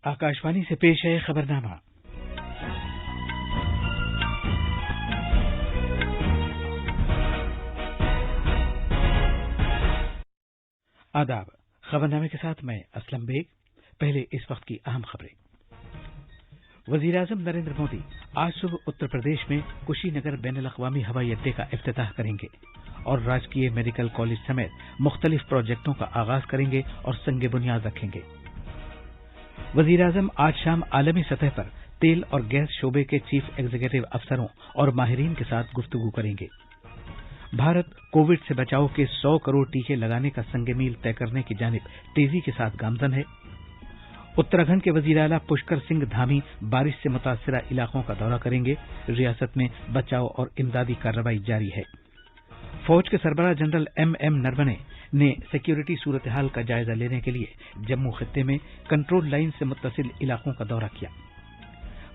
आकाशवाणी से पेश है खबरनामा। आदाब। खबरनामे के साथ मैं असलम बेग। पहले इस वक्त की अहम खबरें। वजीर-ए-आजम नरेंद्र मोदी आज सुबह उत्तर प्रदेश में कुशीनगर बैनुल-अक़वामी हवाई अड्डे का इफ्तिताह करेंगे और राजकीय मेडिकल कॉलेज समेत मुख्तलिफ प्रोजेक्टों का आगाज करेंगे और संग बुनियाद रखेंगे। वजीर-ए-आजम आज शाम आलमी सतह पर तेल और गैस शोबे के चीफ एग्जीक्यूटिव अफसरों और माहिरीन के साथ गुफ्तगू करेंगे। भारत कोविड से बचाव के 100 करोड़ टीके लगाने का संग-मील तय करने की जानिब तेजी के साथ गामजन है। उत्तराखंड के वजीर आला पुष्कर सिंह धामी बारिश से मुतासिरा इलाकों का दौरा करेंगे। रियासत में बचाव और इमदादी कार्रवाई जारी है। फौज के सरबराह जनरल एम नरवणे ने सिक्योरिटी सूरत हाल का जायजा लेने के लिए जम्मू खित्ते में कंट्रोल लाइन से मुत्तसिल इलाकों का दौरा किया।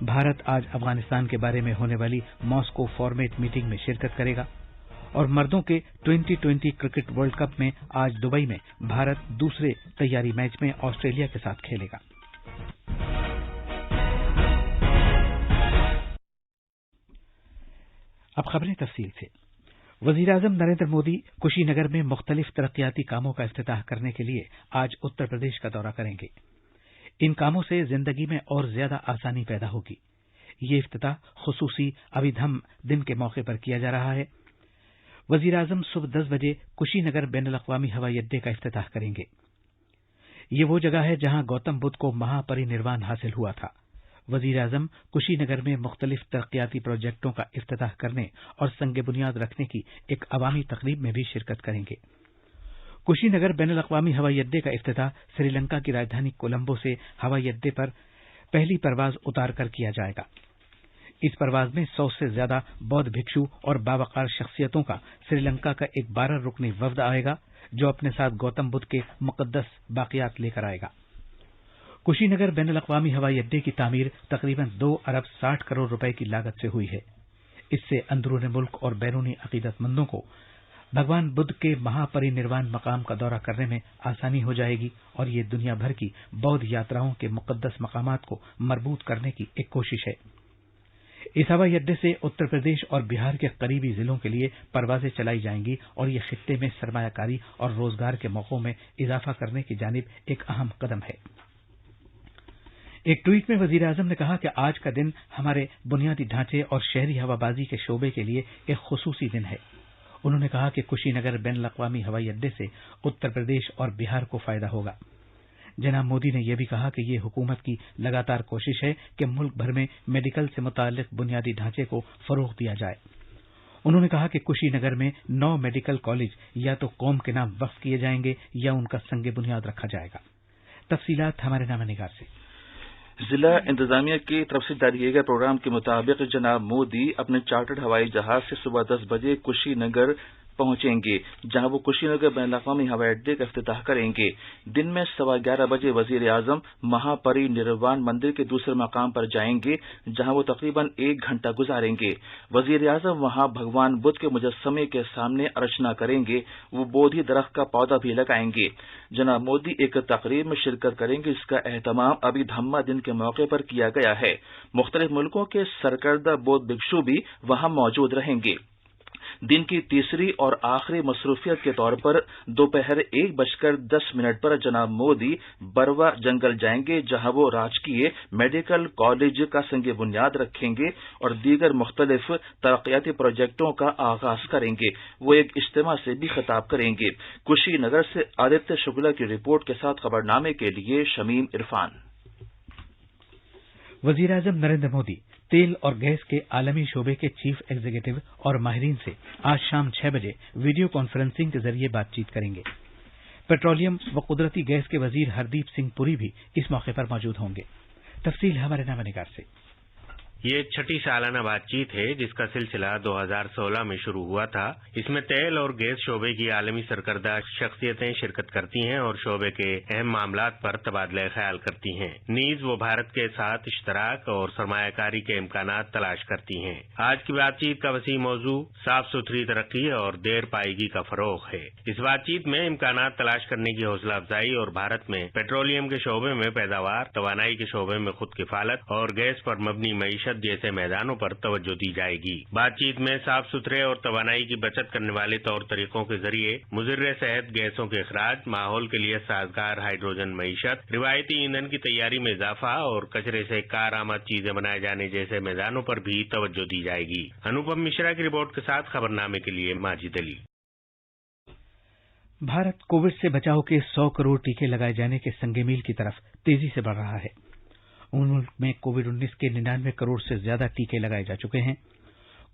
भारत आज अफगानिस्तान के बारे में होने वाली मॉस्को फॉर्मेट मीटिंग में शिरकत करेगा और मर्दों के 2020 क्रिकेट वर्ल्ड कप में आज दुबई में भारत दूसरे तैयारी मैच में ऑस्ट्रेलिया के साथ खेलेगा। अब खबरें तफसील से। वजीर-ए-आजम नरेंद्र मोदी कुशीनगर में मुख्तलिफ तरक्याती कामों का इफ्तिताह करने के लिए आज उत्तर प्रदेश का दौरा करेंगे। इन कामों से जिंदगी में और ज्यादा आसानी पैदा होगी। ये इफ्तिताह खुसूसी अभिधम दिन के मौके पर किया जा रहा है। वजीर-ए-आजम सुबह 10 बजे कुशीनगर बैनुल-अक़वामी हवाई अड्डे का इफ्तिताह करेंगे। ये वो जगह है जहां गौतम बुद्ध को महापरिनिर्वाण हासिल हुआ था। वजीर-ए-आजम कुशीनगर में मुख्तलिफ तरक्याती प्रोजेक्टों का इफ्तिताह करने और संग बुनियाद रखने की एक अवामी तकरीब में भी शिरकत करेंगे। कुशीनगर बैनुल-अक़वामी हवाई अड्डे का इफ्तिताह श्रीलंका की राजधानी कोलंबो से हवाई अड्डे पर पहली परवाज उतार कर किया जाएगा। इस परवाज में 100 से ज्यादा बौद्ध भिक्षु और बावकार शख्सियतों का श्रीलंका का एक 12 रुकनी वफ्द आएगा, जो अपने साथ गौतम बुद्ध के मुकद्दस बाक़ियात लेकर आएगा। कुशीनगर बैनुल-अक़वामी हवाई अड्डे की तामीर तकरीबन 2 अरब 60 करोड़ रुपए की लागत से हुई है। इससे अंदरूनी मुल्क और बैरूनी अक़ीदतमंदों को भगवान बुद्ध के महापरिनिर्वाण मकाम का दौरा करने में आसानी हो जाएगी और ये दुनिया भर की बौद्ध यात्राओं के मुकद्दस मकामात को मरबूत करने की एक कोशिश है। इस हवाई अड्डे से उत्तर प्रदेश और बिहार के करीबी जिलों के लिए परवाजें चलाई जाएंगी और ये खित्ते में सरमायाकारी और रोजगार के मौकों में इजाफा करने की जानिब एक अहम कदम है। एक ट्वीट में वजीर-ए-आजम ने कहा कि आज का दिन हमारे बुनियादी ढांचे और शहरी हवाबाजी के शोबे के लिए एक खुसूसी दिन है। उन्होंने कहा कि कुशीनगर बैनुल-अक़वामी हवाई अड्डे से उत्तर प्रदेश और बिहार को फायदा होगा। जनाब मोदी ने यह भी कहा कि ये हुकूमत की लगातार कोशिश है कि मुल्क भर में मेडिकल से मुताल्लिक बुनियादी ढांचे को फरोग़ दिया जाए। उन्होंने कहा कि कुशीनगर में 9 मेडिकल कॉलेज या तो कौम के नाम वक्फ किए जाएंगे या उनका संग बुनियाद रखा जाएगा। तफसीलात हमारे नामानिगार से। जिला इंतजामिया की तरफ से जारी किए गए प्रोग्राम के मुताबिक जनाब मोदी अपने चार्टर्ड हवाई जहाज से सुबह 10 बजे कुशीनगर पहुंचेंगे, जहां वो कुशीनगर बैनुल-अक़वामी हवाई अड्डे का इफ्तिताह करेंगे। दिन में 11:15 बजे वजीर-ए-आजम महापरिनिर्वाण मंदिर के दूसरे मकाम पर जाएंगे, जहां वो तकरीबन 1 घंटा गुजारेंगे। वजीर-ए-आजम वहां भगवान बुद्ध के मुजस्समे के सामने अर्चना करेंगे। वो बोधि दरख्त का पौधा भी लगाएंगे। जनाब मोदी एक तकरीब में शिरकत करेंगे, जिसका एहतमाम अभी धम्मा दिन के मौके पर किया गया है। मुख्तलिफ मुल्कों के सरकर्दा बौद्ध भिक्षु भी वहां मौजूद रहेंगे। दिन की तीसरी और आखिरी मसरूफियत के तौर पर दोपहर 1:10 पर जनाब मोदी बरवा जंगल जाएंगे, जहां वो राजकीय मेडिकल कॉलेज का संग बुनियाद रखेंगे और दीगर मुख्तलिफ तरक्याती प्रोजेक्टों का आगाज करेंगे। वो एक इज्तिमा से भी खिताब करेंगे। कुशीनगर से आदित्य शुक्ला की रिपोर्ट के साथ खबरनामे के लिए शमीम इरफान। वजीर-ए-आजम नरेंद्र मोदी तेल और गैस के आलमी शोबे के चीफ एग्जीक्यूटिव और माहिरीन से आज शाम 6 बजे वीडियो कॉन्फ्रेंसिंग के जरिए बातचीत करेंगे। पेट्रोलियम व कुदरती गैस के वजीर हरदीप सिंह पुरी भी इस मौके पर मौजूद होंगे। तफसील हमारे नामानिगार से। یہ 6ठी سالانہ بات چیت ہے جس کا سلسلہ 2016 میں شروع ہوا تھا۔ اس میں تیل اور گیس شعبے کی عالمی سرکردہ شخصیتیں شرکت کرتی ہیں اور شعبے کے اہم معاملات پر تبادلہ خیال کرتی ہیں، نیز وہ بھارت کے ساتھ اشتراک اور سرمایہ کاری کے امکانات تلاش کرتی ہیں۔ آج کی بات چیت کا وسیع موضوع صاف ستھری ترقی اور دیر پائیگی کا فروغ ہے۔ اس بات چیت میں امکانات تلاش کرنے کی حوصلہ افزائی اور بھارت میں پیٹرولیم کے شعبے میں پیداوار، توانائی کے شعبے میں خود کفالت اور گیس پر مبنی معیشت جیسے میدانوں پر توجہ دی جائے گی۔ بات چیت میں صاف ستھرے اور توانائی کی بچت کرنے والے طور طریقوں کے ذریعے مضر صحت گیسوں کے اخراج، ماحول کے لیے سازگار ہائیڈروجن معیشت، روایتی ایندھن کی تیاری میں اضافہ اور کچرے سے کارآمد چیزیں بنائے جانے جیسے میدانوں پر بھی توجہ دی جائے گی۔ انوپم مشرا کی رپورٹ کے ساتھ خبرنامے کے لیے ماجد علی۔ بھارت کووڈ سے بچاؤ کے 100 کروڑ ٹیکے لگائے جانے کے سنگ میل کی طرف تیزی سے بڑھ رہا ہے۔ ملک میں کووڈ-19 کے 99 کروڑ سے زیادہ ٹیکے لگائے جا چکے ہیں۔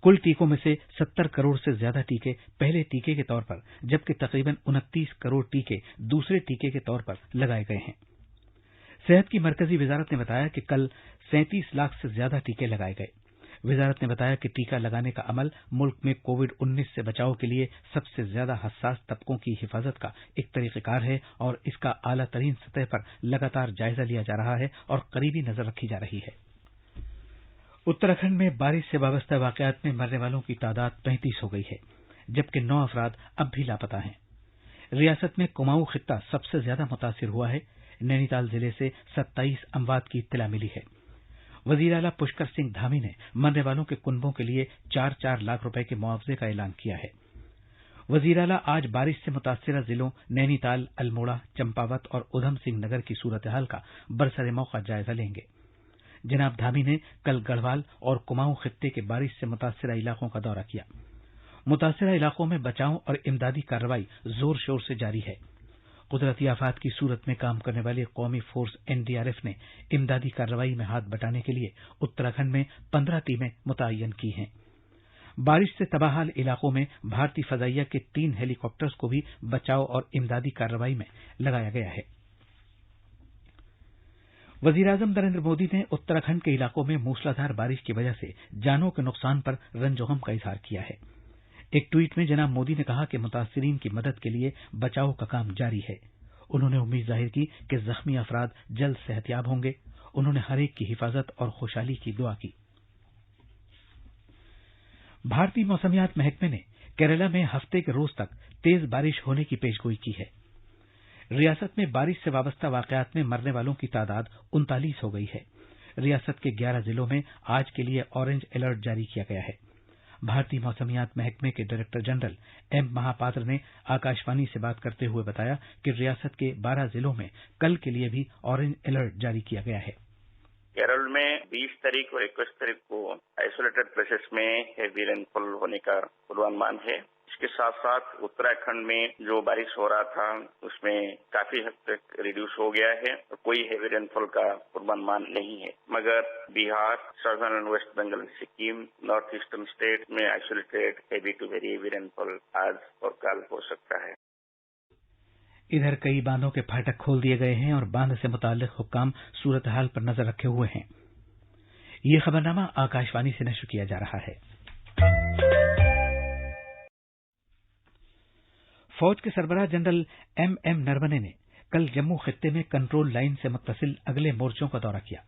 کل ٹیکوں میں سے 70 کروڑ سے زیادہ ٹیکے پہلے ٹیکے کے طور پر جبکہ تقریباً 29 کروڑ ٹیکے دوسرے ٹیکے کے طور پر لگائے گئے ہیں۔ صحت کی مرکزی وزارت نے بتایا کہ کل 37 لاکھ سے زیادہ ٹیکے لگائے گئے۔ وزارت نے بتایا کہ ٹیکہ لگانے کا عمل ملک میں کووڈ-19 سے بچاؤ کے لیے سب سے زیادہ حساس طبقوں کی حفاظت کا ایک طریقہ کار ہے اور اس کا اعلیٰ ترین سطح پر لگاتار جائزہ لیا جا رہا ہے اور قریبی نظر رکھی جا رہی ہے۔ اتراکھنڈ میں بارش سے وابستہ واقعات میں مرنے والوں کی تعداد 35 ہو گئی ہے جبکہ 9 افراد اب بھی لاپتہ ہیں۔ ریاست میں کماؤں خطہ سب سے زیادہ متاثر ہوا ہے۔ نینی تال ضلع سے 27 اموات کی اطلاع ملی ہے۔ وزیر اعلیٰ پشکر سنگھ دھامی نے مرنے والوں کے کنبوں کے لیے 4-4 لاکھ روپے کے معاوضے کا اعلان کیا ہے۔ وزیر اعلیٰ آج بارش سے متاثرہ ضلعوں نینی تال، الموڑا، چمپاوت اور ادھم سنگھ نگر کی صورتحال کا برسر موقع جائزہ لیں گے۔ جناب دھامی نے کل گڑھوال اور کماؤں خطے کے بارش سے متاثرہ علاقوں کا دورہ کیا۔ متاثرہ علاقوں میں بچاؤ اور امدادی کارروائی زور شور سے جاری ہے۔ قدرتی آفات کی صورت میں کام کرنے والی قومی فورس NDRF نے امدادی کارروائی میں ہاتھ بٹانے کے لیے اتراکھنڈ میں 15 ٹیمیں متعین کی ہیں۔ بارش سے تباہ حال علاقوں میں بھارتی فضائیہ کے 3 ہیلی کاپٹرز کو بھی بچاؤ اور امدادی کارروائی میں لگایا گیا ہے۔ وزیراعظم نریندر مودی نے اتراکھنڈ کے علاقوں میں موسلادھار بارش کی وجہ سے جانوں کے نقصان پر رنج و غم کا اظہار کیا ہے۔ ایک ٹویٹ میں جناب مودی نے کہا کہ متاثرین کی مدد کے لیے بچاؤ کا کام جاری ہے۔ انہوں نے امید ظاہر کی کہ زخمی افراد جلد صحتیاب ہوں گے۔ انہوں نے ہر ایک کی حفاظت اور خوشحالی کی دعا کی۔ بھارتی موسمیات محکمے نے کیرالہ میں ہفتے کے روز تک تیز بارش ہونے کی پیشگوئی کی ہے۔ ریاست میں بارش سے وابستہ واقعات میں مرنے والوں کی تعداد 39 ہو گئی ہے۔ ریاست کے 11 ضلعوں میں آج کے لیے آرنج الرٹ جاری کیا گیا ہے۔ بھارتی موسمیات محکمے کے ڈائریکٹر جنرل M مہاپاتر نے آکاشوانی سے بات کرتے ہوئے بتایا کہ ریاست کے 12 ضلعوں میں کل کے لیے بھی آرنج الرٹ جاری کیا گیا ہے۔ کیرل میں 20 تاریخ اور 21 تاریخ کو آئسولیٹڈ پلیسز میں ہیوی رین فال ہونے کا پوروانمان ہے۔ اس کے ساتھ ساتھ اتراکھنڈ میں جو بارش ہو رہا تھا اس میں کافی حد تک ریڈیوس ہو گیا ہے اور کوئی ہیوی رین فال کا پوروانمان نہیں ہے، مگر Bihar, southern and West Bengal, Sikkim, north eastern state میں isolated heavy to very heavy rainfall آج اور کل ہو سکتا ہے۔ ادھر کئی باندھوں کے پھاٹک کھول دیے گئے ہیں اور باندھ سے متعلق حکام صورتحال پر نظر رکھے ہوئے ہیں۔ یہ خبرنامہ آکاشوانی سے نشر کیا جا رہا ہے۔ فوج کے سربراہ جنرل M نربنے نے کل جموں خطے میں کنٹرول لائن سے متصل اگلے مورچوں کا دورہ کیا۔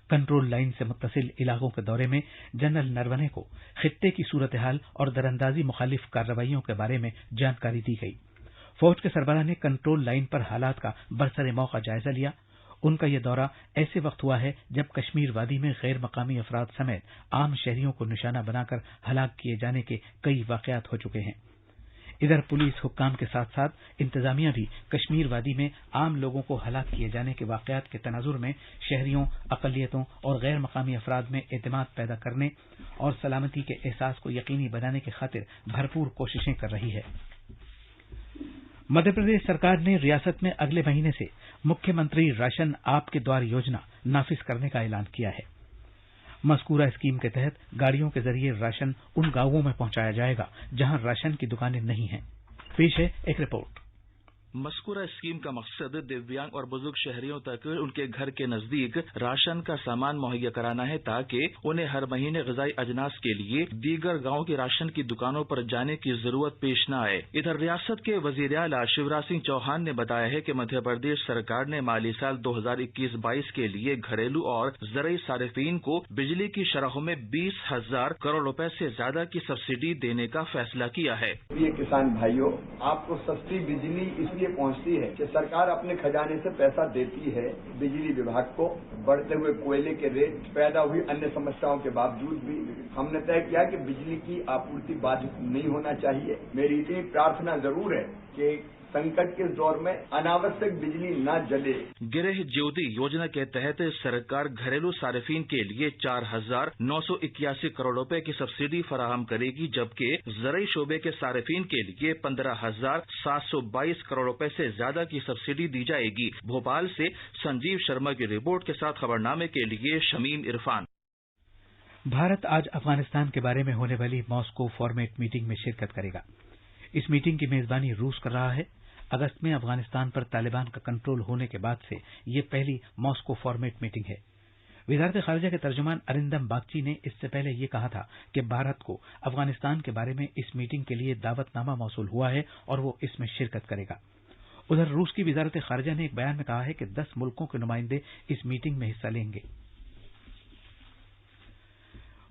کنٹرول لائن سے متصل علاقوں کے دورے میں جنرل نربنے کو خطے کی صورتحال اور دراندازی مخالف کارروائیوں کے بارے میں جانکاری دی گئی۔ فوج کے سربراہ نے کنٹرول لائن پر حالات کا برسر موقع جائزہ لیا۔ ان کا یہ دورہ ایسے وقت ہوا ہے جب کشمیر وادی میں غیر مقامی افراد سمیت عام شہریوں کو نشانہ بنا کر ہلاک کیے جانے کے کئی واقعات ہو چکے ہیں۔ ادھر پولیس حکام کے ساتھ ساتھ انتظامیہ بھی کشمیر وادی میں عام لوگوں کو ہلاک کیے جانے کے واقعات کے تناظر میں شہریوں، اقلیتوں اور غیر مقامی افراد میں اعتماد پیدا کرنے اور سلامتی کے احساس کو یقینی بنانے کی خاطر بھرپور کوششیں کر رہی ہے۔ مدھیہ پردیش سرکار نے ریاست میں اگلے مہینے سے مکھیہ منتری راشن آپ کے دوار یوجنا نافذ کرنے کا اعلان کیا ہے۔ مذکورہ اسکیم کے تحت گاڑیوں کے ذریعے راشن ان گاؤں میں پہنچایا جائے گا جہاں راشن کی دکانیں نہیں ہیں۔ پیش ہے ایک رپورٹ۔ मस्कुरा स्कीम का मकसद दिव्यांग और बुजुर्ग शहरियों तक उनके घर के नजदीक राशन का सामान मुहैया कराना है ताकि उन्हें हर महीने ग़िज़ाई अजनास के लिए दीगर गांव की राशन की दुकानों पर जाने की जरूरत पेश न आए। इधर रियासत के वज़ीर आला शिवराज सिंह चौहान ने बताया है कि मध्य प्रदेश सरकार ने माली साल 2021-22 के लिए घरेलू और ज़रई सारिफीन को बिजली की शरहों में 20,000 करोड़ रुपए से ज्यादा की सब्सिडी देने का फैसला किया है। प्रिय किसान भाइयों, आपको सस्ती बिजली इसलिए पहुंचती है कि सरकार अपने खजाने से पैसा देती है बिजली विभाग को। बढ़ते हुए कोयले के रेट, पैदा हुई अन्य समस्याओं के बावजूद भी हमने तय किया कि बिजली की आपूर्ति बाधित नहीं होना चाहिए। मेरी इतनी प्रार्थना जरूर है कि संकट के दौर में अनावश्यक बिजली न जले। गृह ज्योति योजना के तहत सरकार घरेलू सारिफीन के लिए 4,981 करोड़ रुपए की सब्सिडी फराहम करेगी, जबकि ज़रई शोबे के सारिफीन के लिए 15,722 करोड़ रुपए से ज्यादा की सब्सिडी दी जाएगी। भोपाल से संजीव शर्मा की रिपोर्ट के साथ खबरनामे के लिए शमीम इरफान। भारत आज अफगानिस्तान के बारे में होने वाली मॉस्को फॉर्मेट मीटिंग में शिरकत करेगा। इस मीटिंग की मेजबानी रूस कर रहा है। अगस्त में अफगानिस्तान पर तालिबान का कंट्रोल होने के बाद से ये पहली मॉस्को फॉर्मेट मीटिंग है। वजारत खारजा के तर्जुमान अरिंदम बागची ने इससे पहले ये कहा था कि भारत को अफगानिस्तान के बारे में इस मीटिंग के लिए दावतनामा मौसूल हुआ है और वो इसमें शिरकत करेगा। उधर रूस की वजारत खारजा ने एक बयान में कहा है कि 10 मुल्कों के नुमाइंदे इस मीटिंग में हिस्सा लेंगे।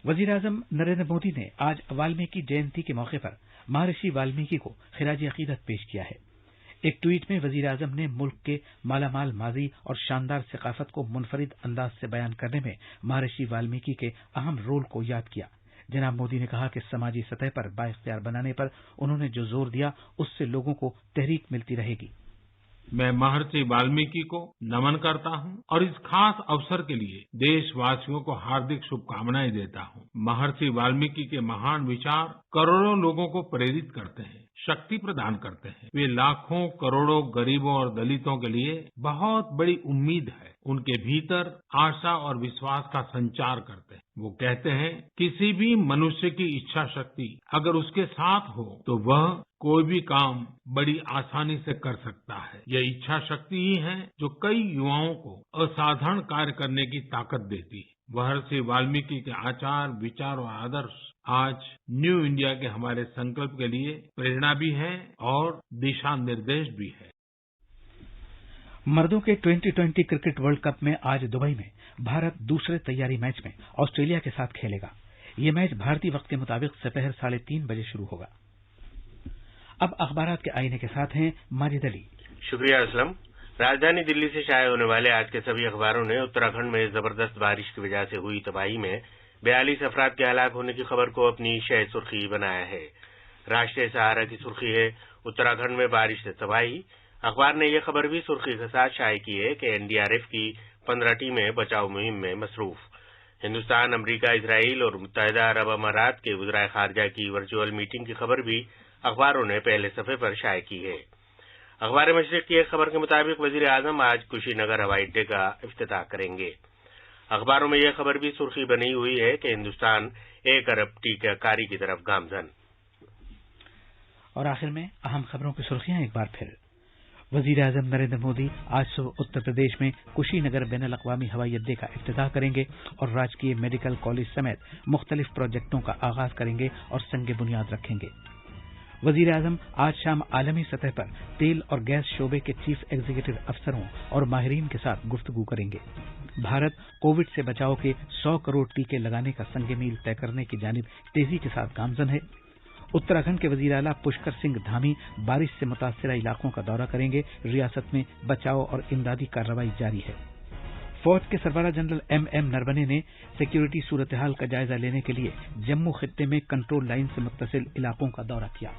वजीर आजम नरेंद्र मोदी ने आज वाल्मीकि जयंती के मौके पर महर्षि वाल्मीकि को खिराज अकीदत पेश किया है। एक ट्वीट में वजीर आजम ने मुल्क के मालामाल माजी और शानदार सकाफत को मुनफरिद अंदाज से बयान करने में महर्षि वाल्मीकि के अहम रोल को याद किया। जनाब मोदी ने कहा कि समाजी सतह पर बाइख्तियार बनाने पर उन्होंने जो जोर दिया उससे लोगों को तहरीक मिलती रहेगी। मैं महर्षि वाल्मीकि को नमन करता हूं और इस खास अवसर के लिए देशवासियों को हार्दिक शुभकामनाएं देता हूं। महर्षि वाल्मीकि के महान विचार करोड़ों लोगों को प्रेरित करते हैं, शक्ति प्रदान करते हैं। वे लाखों करोड़ों गरीबों और दलितों के लिए बहुत बड़ी उम्मीद है। उनके भीतर आशा और विश्वास का संचार करते हैं। वो कहते हैं, किसी भी मनुष्य की इच्छा शक्ति अगर उसके साथ हो तो वह कोई भी काम बड़ी आसानी से कर सकता है। यह इच्छा शक्ति ही है जो कई युवाओं को असाधारण कार्य करने की ताकत देती है। महर्षि वाल्मीकि के आचार, विचार और आदर्श आज न्यू इंडिया के हमारे संकल्प के लिए प्रेरणा भी है और दिशा निर्देश भी है। मर्दों के 2020 क्रिकेट वर्ल्ड कप में आज दुबई में भारत दूसरे तैयारी मैच में ऑस्ट्रेलिया के साथ खेलेगा। ये मैच भारतीय वक्त के मुताबिक दोपहर 3:30 बजे शुरू होगा। अब अखबारात के आईने के साथ हैं माजिद अली। शुक्रिया असलम। राजधानी दिल्ली से शाये होने वाले आज के सभी अखबारों ने उत्तराखंड में जबरदस्त बारिश की वजह से हुई तबाही में 42 अफराद के हलाक होने की खबर को अपनी शह सुर्खी बनाया है। राष्ट्रीय सहारा की सुर्खी है, उत्तराखंड में बारिश से तबाही। अखबार ने यह खबर भी सुर्खी के साथ शाये की है कि एनडीआरएफ की 15 टीमें बचाव मुहिम में मसरूफ। हिंदुस्तान, अमरीका, इसराइल और मुत्तहिदा अरब अमारात के वज़ीर खारजा की वर्चुअल मीटिंग की खबर भी अखबारों ने पहले सफे पर शाये की है। अखबार मशरिक की एक खबर के मुताबिक वजीर आजम आज कुशीनगर हवाई अड्डे का इफ्तिताह करेंगे। अखबारों में यह खबर भी सुर्खी बनी हुई है कि हिंदुस्तान 1 अरब टीकाकारी की तरफ गामजन। और आखिर में अहम खबरों की सुर्खियां एक बार फिर। वजीर आजम नरेंद्र मोदी आज सुबह उत्तर प्रदेश में कुशीनगर बैनुल अक़वामी हवाई अड्डे का इफ्तिताह करेंगे और राजकीय मेडिकल कॉलेज समेत मुख्तलिफ प्रोजेक्टों का आगाज करेंगे और संग बुनियाद रखेंगे। वजीर आजम आज शाम आलमी सतह पर तेल और गैस शोबे के चीफ एग्जीक्यूटिव अफसरों और माहिरीन के साथ गुफ्तगू करेंगे। भारत कोविड से बचाव के 100 करोड़ टीके लगाने का संग मील तय करने की जानिब तेजी के साथ गामजन है। उत्तराखंड के वजीर आला पुष्कर सिंह धामी बारिश से मुतासिरा इलाकों का दौरा करेंगे। रियासत में बचाव और इमदादी कार्रवाई जारी है। फौज के सरबराह जनरल MM नरवणे ने सिक्योरिटी सूरत हाल का जायजा लेने के लिए जम्मू खित्ते में कंट्रोल लाइन से मुत्तसिल इलाकों का दौरा किया।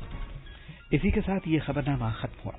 इसी के साथ ये खबरनामा खत्म हुआ।